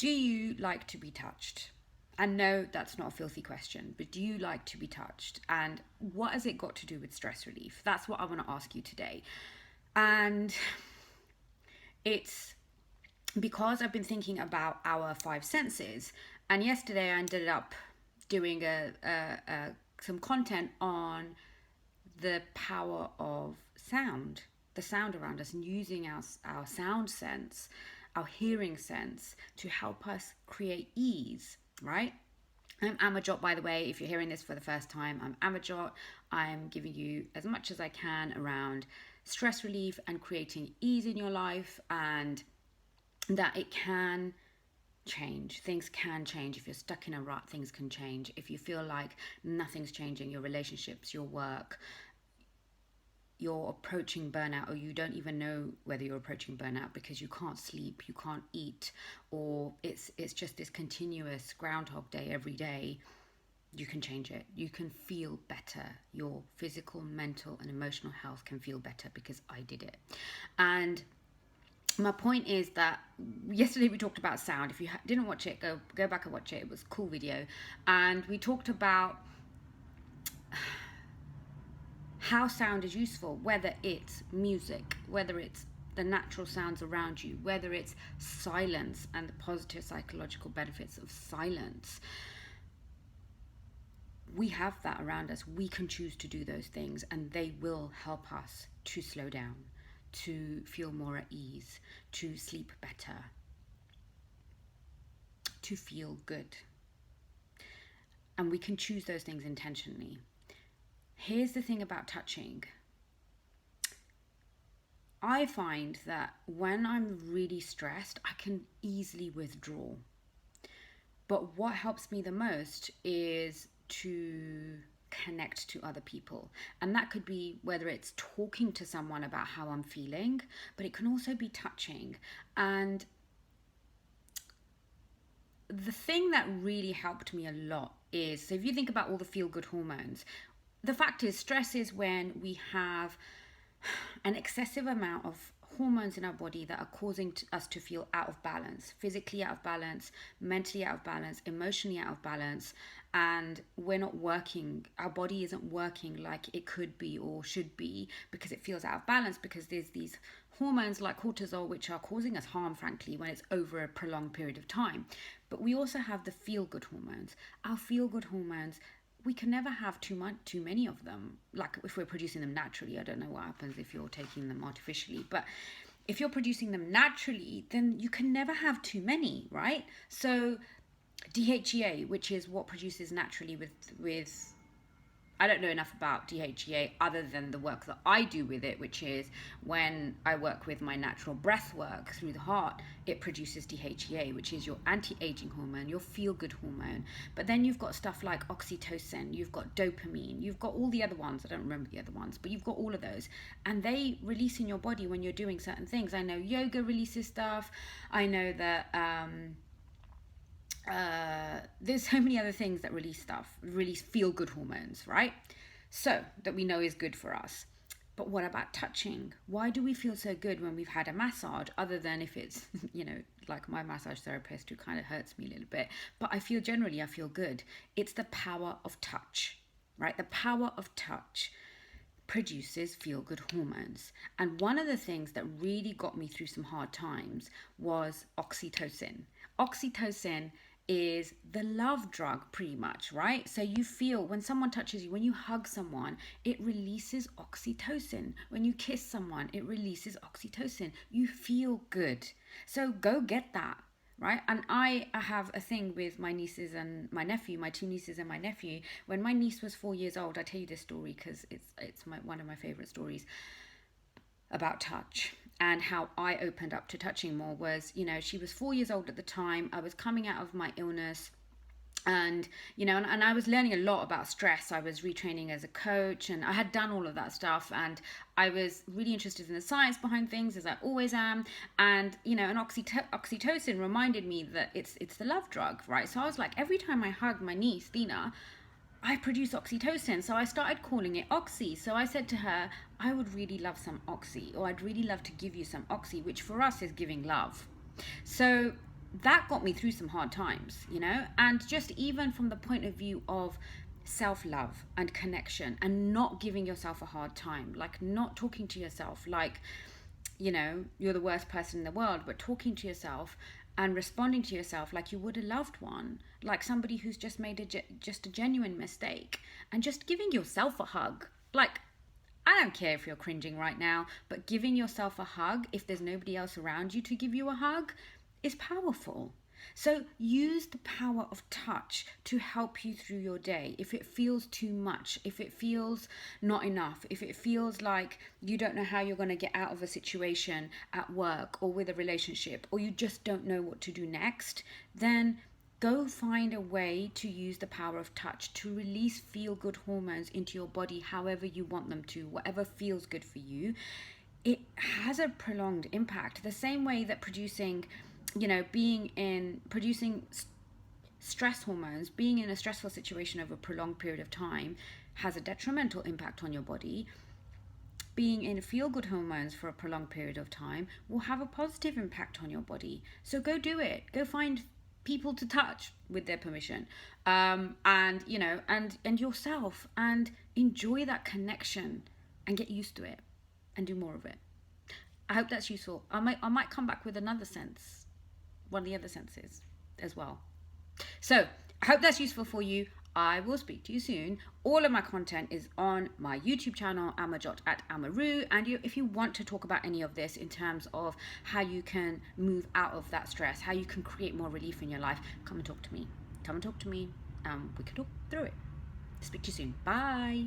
Do you like to be touched? And no, that's not a filthy question, but do you like to be touched? And what has it got to do with stress relief? That's what I want to ask you today. And it's because I've been thinking about our five senses. And yesterday I ended up doing some content on the power of sound, the sound around us, and using our sound sense, our hearing sense to help us create ease, right? I'm Amajot, by the way. If you're hearing this for the first time, I'm Amajot. I'm giving you as much as I can around stress relief and creating ease in your life, and that it can change. Things can change. If you're stuck in a rut, things can change. If you feel like nothing's changing, your relationships, your work, you're approaching burnout, or you don't even know whether you're approaching burnout because you can't sleep, you can't eat, or it's just this continuous groundhog day every day, you can change it. You can feel better. Your physical, mental, and emotional health can feel better because I did it. And my point is that yesterday we talked about sound. If you didn't watch it, go back and watch it. It was a cool video. And we talked about how sound is useful, whether it's music, whether it's the natural sounds around you, whether it's silence and the positive psychological benefits of silence. We have that around us. We can choose to do those things, and they will help us to slow down, to feel more at ease, to sleep better, to feel good. And we can choose those things intentionally. Here's the thing about touching. I find that when I'm really stressed, I can easily withdraw. But what helps me the most is to connect to other people. And that could be whether it's talking to someone about how I'm feeling, but it can also be touching. And the thing that really helped me a lot is, so if you think about all the feel-good hormones, the fact is, stress is when we have an excessive amount of hormones in our body that are causing us to feel out of balance, physically out of balance, mentally out of balance, emotionally out of balance, and we're not working, our body isn't working like it could be or should be because it feels out of balance, because there's these hormones like cortisol which are causing us harm, frankly, when it's over a prolonged period of time. But we also have the feel-good hormones. Our feel-good hormones, we can never have too many of them. Like if we're producing them naturally, I don't know what happens if you're taking them artificially, but if you're producing them naturally, then you can never have too many, right? So DHEA, which is what produces naturally with I don't know enough about DHEA other than the work that I do with it, which is when I work with my natural breath work through the heart, it produces DHEA, which is your anti-aging hormone, your feel-good hormone. But then you've got stuff like oxytocin, you've got dopamine, you've got all the other ones, I don't remember the other ones, but you've got all of those. And they release in your body when you're doing certain things. I know yoga releases stuff. I know that there's so many other things that release feel-good hormones, right? So that we know is good for us. But what about touching? Why do we feel so good when we've had a massage, other than if it's, like my massage therapist who kind of hurts me a little bit, but I feel good. It's the power of touch, right? The power of touch produces feel-good hormones. And one of the things that really got me through some hard times was oxytocin. Oxytocin is the love drug, pretty much, right? So you feel when someone touches you, when you hug someone, it releases oxytocin. When you kiss someone, it releases oxytocin. You feel good. So go get that, right? And I have a thing with my nieces and my nephew, my two nieces and my nephew. When my niece was 4 years old, I tell you this story because it's one of my favorite stories about touch. And how I opened up to touching more was, she was 4 years old at the time. I was coming out of my illness, and and I was learning a lot about stress. I was retraining as a coach, and I had done all of that stuff, and I was really interested in the science behind things, as I always am. And and oxytocin reminded me that it's the love drug, right? So I was like, every time I hugged my niece Dina, I produce oxytocin. So I started calling it Oxy. So I said to her, I would really love some Oxy, or I'd really love to give you some Oxy, which for us is giving love. So that got me through some hard times, you know. And just even from the point of view of self-love and connection, and not giving yourself a hard time, like not talking to yourself like, you know, you're the worst person in the world, but talking to yourself and responding to yourself like you would a loved one, like somebody who's just made just a genuine mistake, and just giving yourself a hug. Like, I don't care if you're cringing right now, but giving yourself a hug, if there's nobody else around you to give you a hug, is powerful. So use the power of touch to help you through your day. If it feels too much, if it feels not enough, if it feels like you don't know how you're going to get out of a situation at work or with a relationship, or you just don't know what to do next, then go find a way to use the power of touch to release feel-good hormones into your body however you want them to, whatever feels good for you. It has a prolonged impact. The same way that producing stress hormones, being in a stressful situation over a prolonged period of time has a detrimental impact on your body, being in feel-good hormones for a prolonged period of time will have a positive impact on your body. So go do it. Go find people to touch with their permission, and yourself, and enjoy that connection and get used to it and do more of it. I hope that's useful. I might come back with another sense, one of the other senses as well. So I hope that's useful for you. I will speak to you soon. All of my content is on my YouTube channel, Amajot at Amaru. And if you want to talk about any of this in terms of how you can move out of that stress, how you can create more relief in your life, come and talk to me. We can talk through it. Speak to you soon. Bye.